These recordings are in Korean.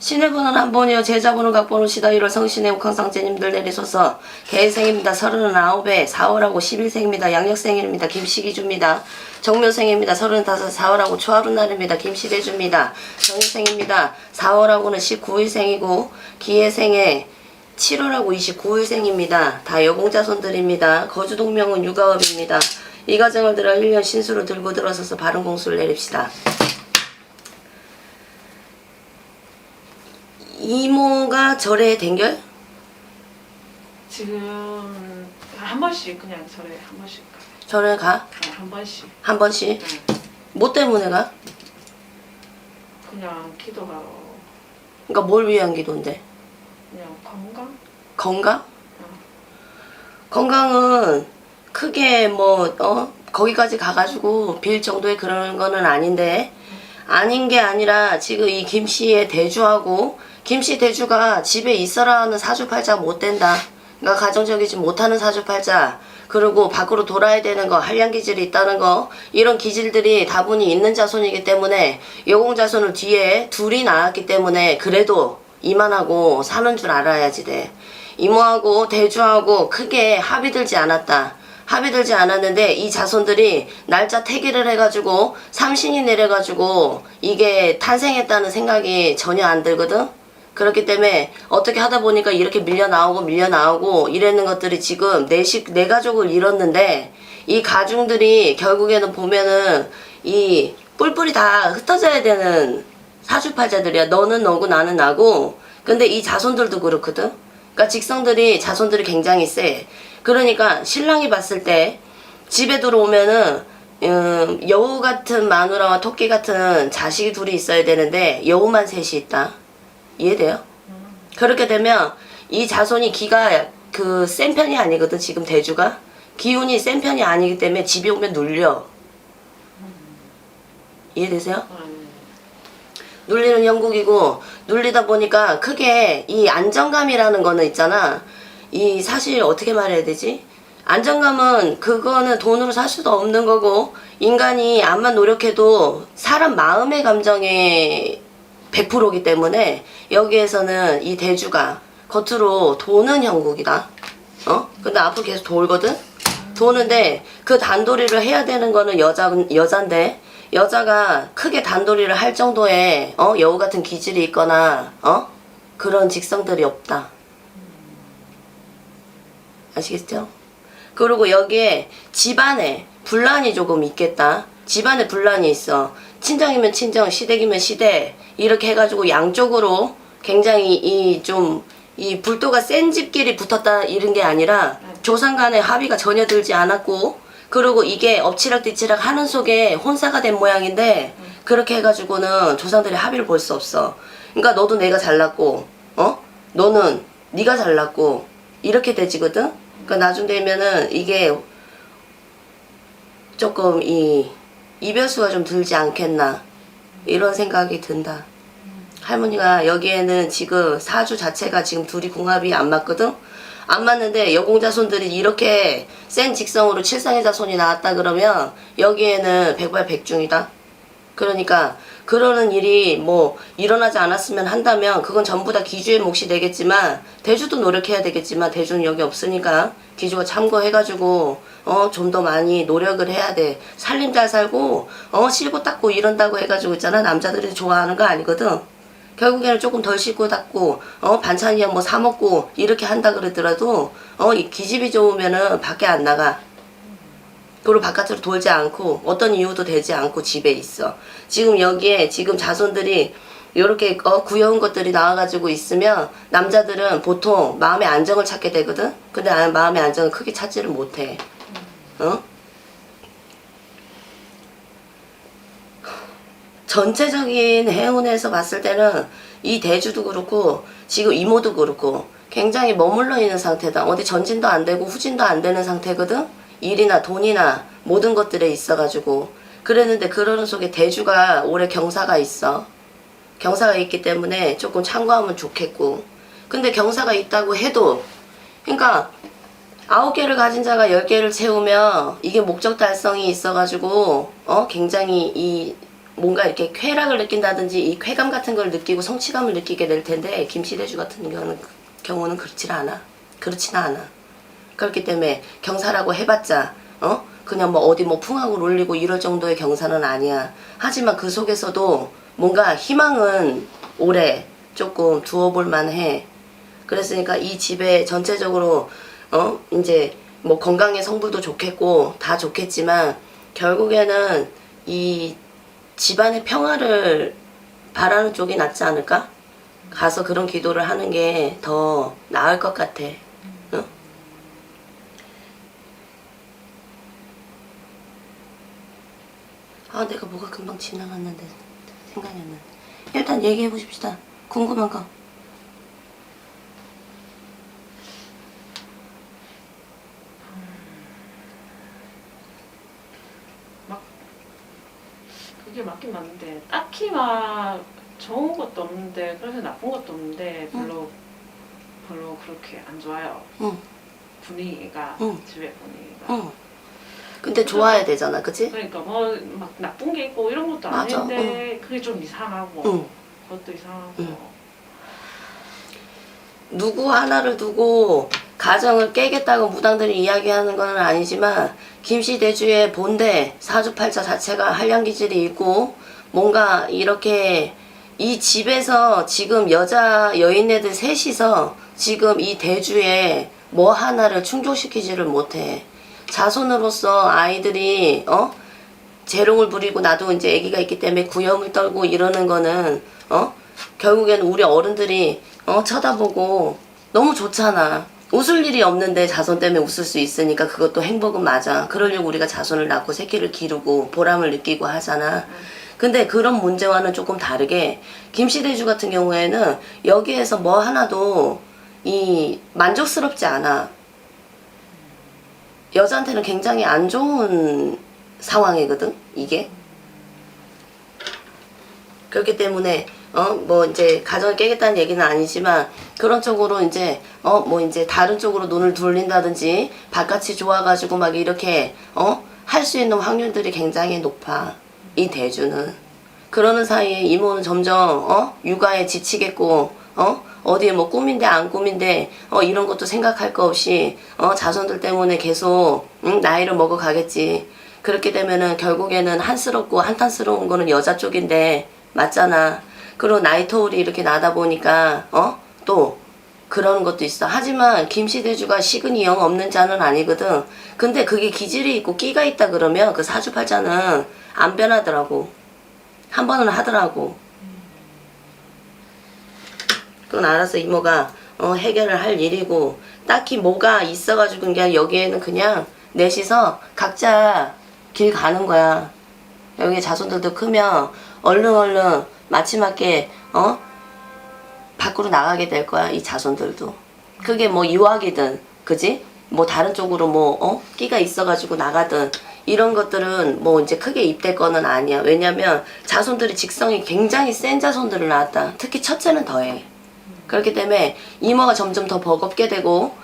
신의 번호는 한 번이요. 제자번호 각번호 시다 1월 성신의 옥황상제님들 내리소서. 개생입니다. 39에 4월하고 11생입니다. 양력생일입니다. 김씨기주입니다. 정묘생입니다. 35 4월하고 초하루 날입니다. 김씨대주입니다. 정유생입니다. 4월하고는 19일생이고 기해생에 7월하고 29일생입니다. 다 여공자손들입니다. 거주동명은 육아업입니다. 이 가정을 들어 1년 신수로 들고 들어서서 바른 공수를 내립시다. 이모가 절에 댕겨요? 지금 한 번씩 그냥 절에 한 번씩 가요. 절에 가? 한 번씩. 한 번씩? 네. 뭐 때문에 가? 그냥 기도하러. 그러니까 뭘 위한 기도인데? 그냥 건강? 건강? 건강은 크게 거기까지 가가지고 빌 정도의 그런 거는 아닌데, 아닌 게 아니라 지금 이 김씨의 대주하고 김씨 대주가 집에 있어라 하는 사주팔자 못 된다. 그러니까 가정적이지 못하는 사주팔자, 그리고 밖으로 돌아야 되는 거, 한량 기질이 있다는 거, 이런 기질들이 다분히 있는 자손이기 때문에 여공자손을 뒤에 둘이 낳았기 때문에 그래도 이만하고 사는 줄 알아야지 돼. 이모하고 대주하고 크게 합의 들지 않았다. 합의 들지 않았는데 이 자손들이 날짜 태기를 해가지고 삼신이 내려가지고 이게 탄생했다는 생각이 전혀 안 들거든. 그렇기 때문에 어떻게 하다 보니까 이렇게 밀려 나오고 이랬는 것들이 지금 내 가족을 잃었는데, 이 가중들이 결국에는 보면은 이 뿔뿔이 다 흩어져야 되는 사주팔자들이야. 너는 너고 나는 나고. 근데 이 자손들도 그렇거든. 그러니까 직성들이 자손들이 굉장히 세. 그러니까 신랑이 봤을 때 집에 들어오면은 여우 같은 마누라와 토끼 같은 자식이 둘이 있어야 되는데 여우만 셋이 있다. 이해돼요? 그렇게 되면 이 자손이 기가 센 편이 아니거든. 지금 대주가 기운이 센 편이 아니기 때문에 집에 오면 눌려. 이해되세요? 눌리는 형국이고, 눌리다 보니까 크게 이 안정감이라는 거는 있잖아. 이 사실 어떻게 말해야 되지? 안정감은 그거는 돈으로 살 수도 없는 거고, 인간이 암만 노력해도 사람 마음의 감정이 100%이기 때문에 여기에서는 이 대주가 겉으로 도는 형국이다. 근데 앞으로 계속 돌거든? 도는데 그 단도리를 해야 되는 거는 여잔데, 여자가 크게 단도리를 할 정도의 여우 같은 기질이 있거나 그런 직성들이 없다. 아시겠죠? 그리고 여기에 집안에 분란이 조금 있겠다. 집안에 분란이 있어. 친정이면 친정, 시댁이면 시댁, 이렇게 해가지고 양쪽으로 굉장히 이 불도가 센 집끼리 붙었다 이런 게 아니라 조상 간의 합의가 전혀 들지 않았고, 그리고 이게 엎치락뒤치락 하는 속에 혼사가 된 모양인데, 그렇게 해가지고는 조상들이 합의를 볼 수 없어. 그러니까 너도 내가 잘났고 너는 네가 잘났고 이렇게 되지거든. 그러니까 나중 되면은 이게 조금 이별수가 좀 들지 않겠나 이런 생각이 든다. 할머니가 여기에는 지금 사주 자체가 지금 둘이 궁합이 안 맞거든. 안 맞는데 여공자손들이 이렇게 센 직성으로 칠상의 자손이 나왔다 그러면 여기에는 백발백중이다. 그러니까 그러는 일이 일어나지 않았으면 한다면 그건 전부 다 기주의 몫이 되겠지만, 대주도 노력해야 되겠지만 대주는 여기 없으니까 기주가 참고해가지고 좀 더 많이 노력을 해야 돼. 살림 잘 살고 씻고 닦고 이런다고 해가지고 있잖아. 남자들이 좋아하는 거 아니거든. 결국에는 조금 덜 씻고 닦고 반찬이야 사 먹고 이렇게 한다 그러더라도 이 기집이 좋으면은 밖에 안 나가. 그리고 바깥으로 돌지 않고 어떤 이유도 되지 않고 집에 있어. 지금 여기에 지금 자손들이 이렇게 구여운 것들이 나와가지고 있으면 남자들은 보통 마음의 안정을 찾게 되거든. 근데 마음의 안정을 크게 찾지를 못해. 전체적인 행운에서 봤을 때는 이 대주도 그렇고 지금 이모도 그렇고 굉장히 머물러 있는 상태다. 어디 전진도 안 되고 후진도 안 되는 상태거든. 일이나 돈이나 모든 것들에 있어가지고 그랬는데, 그러는 속에 대주가 올해 경사가 있어. 경사가 있기 때문에 조금 참고하면 좋겠고, 근데 경사가 있다고 해도 그러니까 9개를 가진 자가 10개를 채우면 이게 목적 달성이 있어가지고 굉장히 이 뭔가 이렇게 쾌락을 느낀다든지 이 쾌감 같은 걸 느끼고 성취감을 느끼게 될 텐데 김씨대주 같은 경우는 그렇지는 않아. 그렇기 때문에 경사라고 해봤자 그냥 뭐 어디 뭐 풍악을 올리고 이럴 정도의 경사는 아니야. 하지만 그 속에서도 뭔가 희망은 오래 조금 두어볼 만해. 그랬으니까 이 집에 전체적으로 이제 뭐 건강의 성불도 좋겠고 다 좋겠지만 결국에는 이 집안의 평화를 바라는 쪽이 낫지 않을까? 가서 그런 기도를 하는 게 더 나을 것 같아. 응? 아, 내가 뭐가 금방 지나갔는데 생각이 안 나네. 일단 얘기해 보십시다. 궁금한 거. 그게 맞긴 맞는데 딱히 막 좋은 것도 없는데 그래서 나쁜 것도 없는데 별로 그렇게 안 좋아요. 응. 분위기가 응. 집의 분위기가. 응. 근데 좋아야 되잖아, 그치? 그러니까 뭐 막 나쁜 게 있고 이런 것도 맞아. 아닌데 그게 좀 이상하고 응. 그것도 이상하고. 응. 누구 하나를 두고 가정을 깨겠다고 무당들이 이야기하는 건 아니지만 김씨대주의 본대 사주팔자 자체가 한량기질이 있고 뭔가 이렇게 이 집에서 지금 여인네들 셋이서 지금 이 대주에 뭐 하나를 충족시키지를 못해. 자손으로서 아이들이 재롱을 부리고 나도 이제 아기가 있기 때문에 구염을 떨고 이러는 거는 결국에는 우리 어른들이 쳐다보고 너무 좋잖아. 웃을 일이 없는데 자손 때문에 웃을 수 있으니까 그것도 행복은 맞아. 그러려고 우리가 자손을 낳고 새끼를 기르고 보람을 느끼고 하잖아. 근데 그런 문제와는 조금 다르게 김씨대주 같은 경우에는 여기에서 뭐 하나도 이 만족스럽지 않아. 여자한테는 굉장히 안 좋은 상황이거든, 이게. 그렇기 때문에 뭐 이제 가정을 깨겠다는 얘기는 아니지만 그런 쪽으로 이제 뭐 이제 다른 쪽으로 눈을 돌린다든지 바깥이 좋아가지고 막 이렇게 할 수 있는 확률들이 굉장히 높아, 이 대주는. 그러는 사이에 이모는 점점 육아에 지치겠고 어디에 뭐 꿈인데 안 꿈인데 이런 것도 생각할 거 없이 자손들 때문에 계속 나이를 먹어 가겠지. 그렇게 되면은 결국에는 한스럽고 한탄스러운 거는 여자 쪽인데 맞잖아. 그리고 나이 터울이 이렇게 나다 보니까 또 그런 것도 있어. 하지만 김씨대주가 식은이 영 없는 자는 아니거든. 근데 그게 기질이 있고 끼가 있다 그러면 그 사주팔자는 안 변하더라고. 한 번은 하더라고. 그건 알아서 이모가 해결을 할 일이고 딱히 뭐가 있어가지고 그냥 여기에는 그냥 넷이서 각자 길 가는 거야. 여기 자손들도 크면 얼른 마지막에 밖으로 나가게 될 거야, 이 자손들도. 그게 뭐 유학이든 그지? 뭐 다른 쪽으로 뭐 끼가 있어가지고 나가든 이런 것들은 뭐 이제 크게 입될 거는 아니야. 왜냐면 자손들이 직성이 굉장히 센 자손들을 낳았다. 특히 첫째는 더해. 그렇기 때문에 이모가 점점 더 버겁게 되고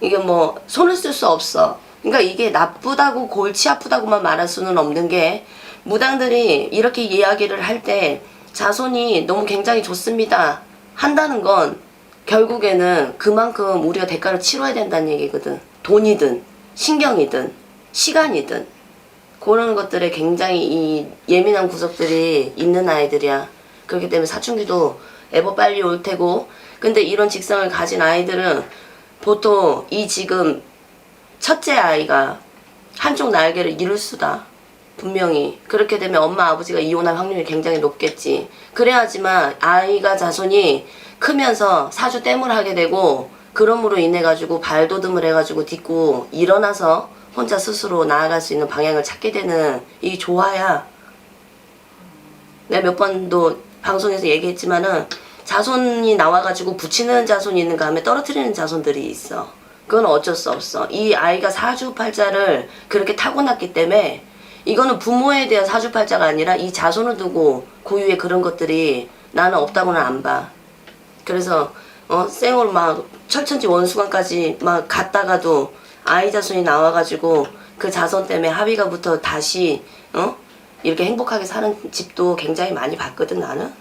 이게 뭐 손을 쓸 수 없어. 그러니까 이게 나쁘다고 골치 아프다고만 말할 수는 없는 게 무당들이 이렇게 이야기를 할 때 자손이 너무 굉장히 좋습니다 한다는 건 결국에는 그만큼 우리가 대가를 치러야 된다는 얘기거든. 돈이든 신경이든 시간이든 그런 것들에 굉장히 이 예민한 구석들이 있는 아이들이야. 그렇기 때문에 사춘기도 애버 빨리 올 테고 근데 이런 직성을 가진 아이들은 보통 이 지금 첫째 아이가 한쪽 날개를 잃을 수다. 분명히. 그렇게 되면 엄마 아버지가 이혼할 확률이 굉장히 높겠지. 그래야지만 아이가 자손이 크면서 사주 땜을 하게 되고 그럼으로 인해 가지고 발돋움을 해가지고 딛고 일어나서 혼자 스스로 나아갈 수 있는 방향을 찾게 되는 이 조화야. 내가 몇 번도 방송에서 얘기했지만은 자손이 나와가지고 붙이는 자손이 있는가 하면 떨어뜨리는 자손들이 있어. 그건 어쩔 수 없어. 이 아이가 사주팔자를 그렇게 타고났기 때문에 이거는 부모에 대한 사주팔자가 아니라 이 자손을 두고 고유의 그런 것들이 나는 없다고는 안 봐. 그래서 생으로 막 철천지 원수관까지 막 갔다가도 아이 자손이 나와가지고 그 자손 때문에 합의가 붙어 다시 이렇게 행복하게 사는 집도 굉장히 많이 봤거든 나는.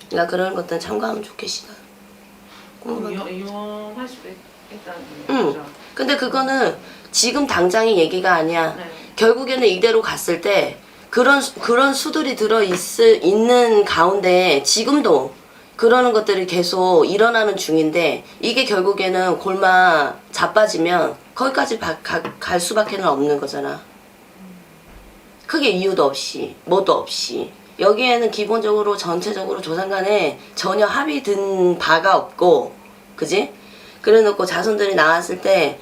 그러니까 그런 것들은 참고하면 좋겠어. 그럼 이혼할 수도 있다는 응. 거죠. 근데 그거는 지금 당장의 얘기가 아니야. 네. 결국에는 이대로 갔을 때 그런 수들이 있는 가운데 지금도 그러는 것들이 계속 일어나는 중인데 이게 결국에는 골마 자빠지면 거기까지 갈 수밖에 없는 거잖아. 크게 이유도 없이 뭐도 없이 여기에는 기본적으로 전체적으로 조상간에 전혀 합의된 바가 없고 그지? 그래놓고 자손들이 나왔을 때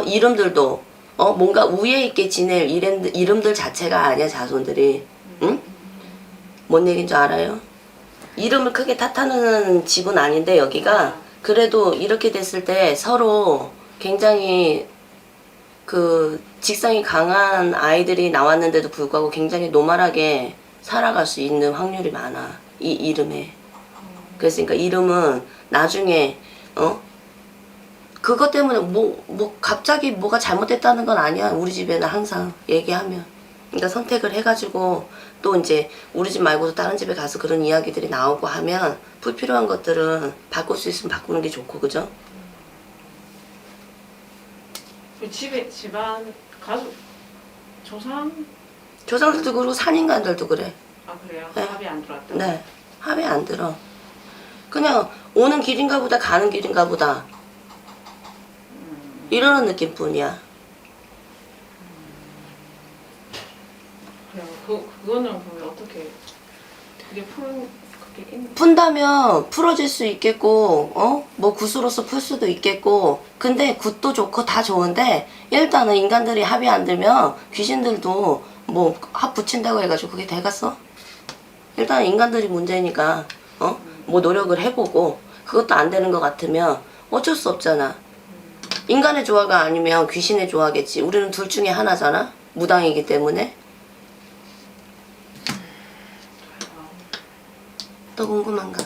이름들도 뭔가 우애 있게 지낼 이름들 자체가 아니야 자손들이. 응? 뭔 얘기인 줄 알아요? 이름을 크게 탓하는 집은 아닌데 여기가 그래도 이렇게 됐을 때 서로 굉장히 그 직성이 강한 아이들이 나왔는데도 불구하고 굉장히 노멀하게 살아갈 수 있는 확률이 많아 이 이름에. 그러니까 이름은 나중에 그것 때문에 뭐 갑자기 뭐가 잘못됐다는 건 아니야. 우리 집에는 항상 얘기하면. 그러니까 선택을 해가지고 또 이제 우리 집 말고도 다른 집에 가서 그런 이야기들이 나오고 하면 불필요한 것들은 바꿀 수 있으면 바꾸는 게 좋고 그죠? 그 집안 가족 조상들도 그러고 산인간들도 그래. 아 그래요? 네. 합의 안 들어왔다. 네. 합의 안 들어. 그냥 오는 길인가 보다 가는 길인가 보다. 이러는 느낌뿐이야. 그래요. 그거는 그러면 어떻게 그게 푼다면 풀어질 수 있겠고 뭐 굿으로서 풀 수도 있겠고 근데 굿도 좋고 다 좋은데 일단은 인간들이 합의 안 들면 귀신들도 뭐 합 붙인다고 해가지고 그게 돼갔어? 일단 인간들이 문제니까 뭐 노력을 해보고 그것도 안 되는 것 같으면 어쩔 수 없잖아. 인간의 조화가 아니면 귀신의 조화겠지. 우리는 둘 중에 하나잖아. 무당이기 때문에. 또 궁금한가?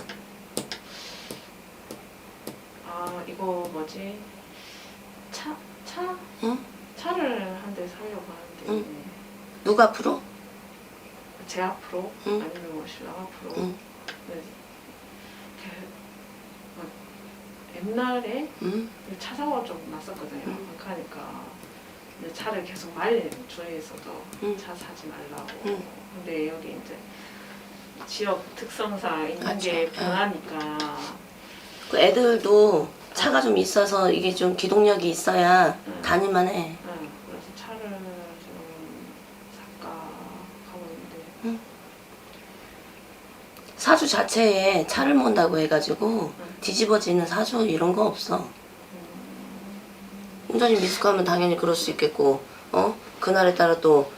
아 이거 뭐지? 차? 응? 차를 한 대 사려고 하는데 누구 앞으로? 제 앞으로 응. 아니면 뭐 신랑 앞으로 응. 네. 막 옛날에 응? 차 사고가 좀 났었거든요. 그러니까 근데 차를 계속 말리는 주위에서도 응. 차 사지 말라고. 응. 근데 여기 이제 지역 특성상 있는 맞죠. 게 변하니까 그 애들도 차가 좀 있어서 이게 좀 기동력이 있어야 다닐만 해. 그래서 차를 좀 살까 하고 있는데 사주 자체에 차를 몬다고 해가지고 뒤집어지는 사주 이런 거 없어. 운전이 미숙하면 당연히 그럴 수 있겠고 그날에 따라 또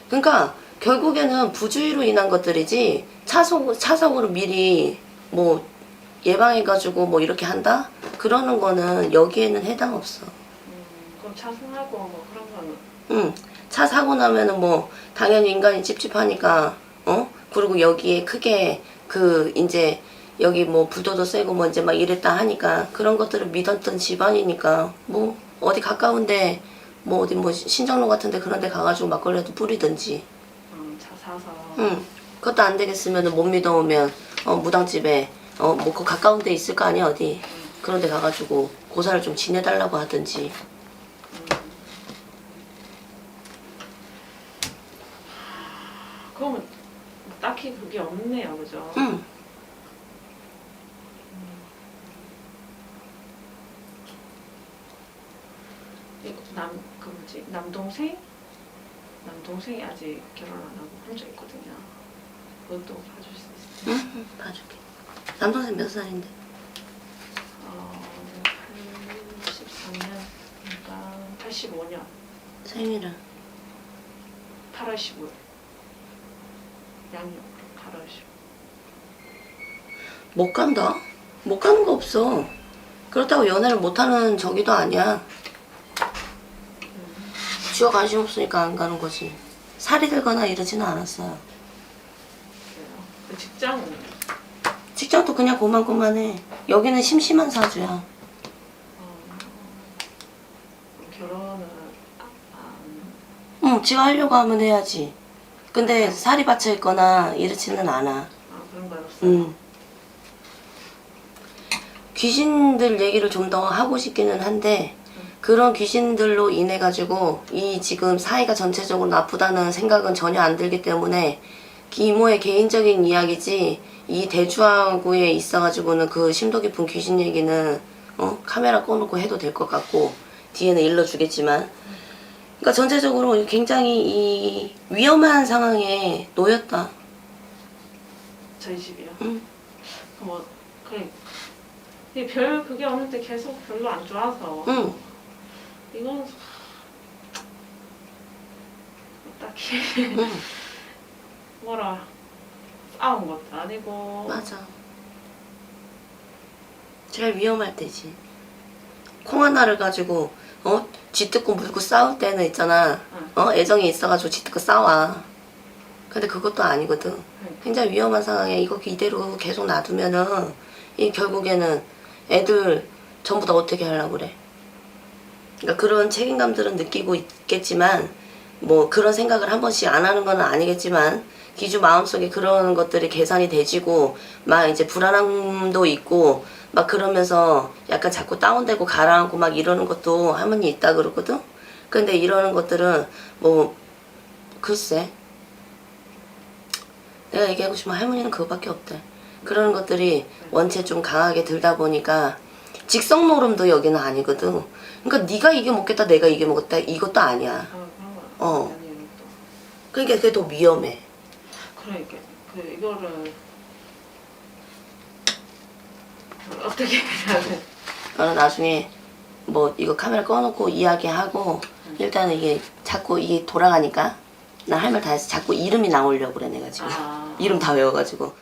그러니까 결국에는 부주의로 인한 것들이지 차속으로 미리 뭐 예방해가지고 뭐 이렇게 한다? 그러는 거는 여기에는 해당 없어. 그럼 차 승하고 뭐 그런 거는 응. 차 사고 나면은 뭐 당연히 인간이 찝찝하니까 그리고 여기에 크게 그 이제 여기 뭐 불도도 세고 뭐 이제 막 이랬다 하니까 그런 것들을 믿었던 집안이니까 뭐 어디 가까운데 뭐 어디 뭐 신정로 같은데 그런 데 가가지고 막걸리라도 뿌리든지. 차 사서 응. 그것도 안 되겠으면은 못 믿어오면 무당집에 뭐 그 가까운 데 있을 거 아니야 어디. 그런 데 가가지고 고사를 좀 지내달라고 하든지. 그러면 딱히 그게 없네요, 그죠? 응. 그 뭐지 남동생이 아직 결혼 안 하고 혼자 있거든요. 그것도 봐줄 수 있어요. 응. 봐줄게. 남동생 몇 살인데? 83년, 그러니까 85년 생일은? 8월 15일. 양력 8월 15일. 못 간다. 못 가는 거 없어. 그렇다고 연애를 못하는 저기도 아니야. 쥐가 관심 없으니까 안 가는 거지. 살이 들거나 이러지는 않았어요. 그래요. 그 직장은 직장도 그냥 고만고만해. 여기는 심심한 사주야. 결혼은 응, 지가 하려고 하면 해야지. 근데 살이 받쳐 있거나 이렇지는 않아. 아 그런 건 없어요. 귀신들 얘기를 좀 더 하고 싶기는 한데 그런 귀신들로 인해 가지고 이 지금 사이가 전체적으로 나쁘다는 생각은 전혀 안 들기 때문에 이모의 개인적인 이야기지 이 대주하고에 있어 가지고는 그 심도 깊은 귀신 얘기는 카메라 꺼놓고 해도 될 것 같고 뒤에는 일러주겠지만 그러니까 전체적으로 굉장히 이 위험한 상황에 놓였다. 저희 집이요. 응. 뭐 그래. 이게 별 그게 없는데 계속 별로 안 좋아서. 응. 이건 딱히 응. 뭐라 싸운 것도 아니고. 맞아. 제일 위험할 때지. 콩 하나를 가지고 쥐뜯고 물고 싸울 때는 있잖아. 애정이 있어가지고 쥐뜯고 싸워. 근데 그것도 아니거든. 굉장히 위험한 상황에 이거 이대로 계속 놔두면은 이 결국에는 애들 전부 다 어떻게 하려고 그래. 그러니까 그런 책임감들은 느끼고 있겠지만 뭐 그런 생각을 한 번씩 안 하는 건 아니겠지만 기주 마음속에 그런 것들이 계산이 되지고 막 이제 불안함도 있고 막 그러면서 약간 자꾸 다운되고 가라앉고 막 이러는 것도 할머니 있다 그러거든. 근데 이러는 것들은 뭐 글쎄 내가 얘기하고 싶으면 할머니는 그거밖에 없대. 그런 것들이 원체 좀 강하게 들다 보니까 직성 노름도 여기는 아니거든. 그러니까 네가 이게 먹겠다 내가 이게 먹었다 이것도 아니야. 그런 거 어. 아니에요 또. 그러니까 그게 더 위험해. 그러니까 그 이거를 어떻게 해야 돼? 나중에 뭐 이거 카메라 꺼놓고 이야기하고 일단은 이게 자꾸 이게 돌아가니까 나 할 말 다 해서 자꾸 이름이 나오려고 그래 내가 지금. 이름 다 외워가지고.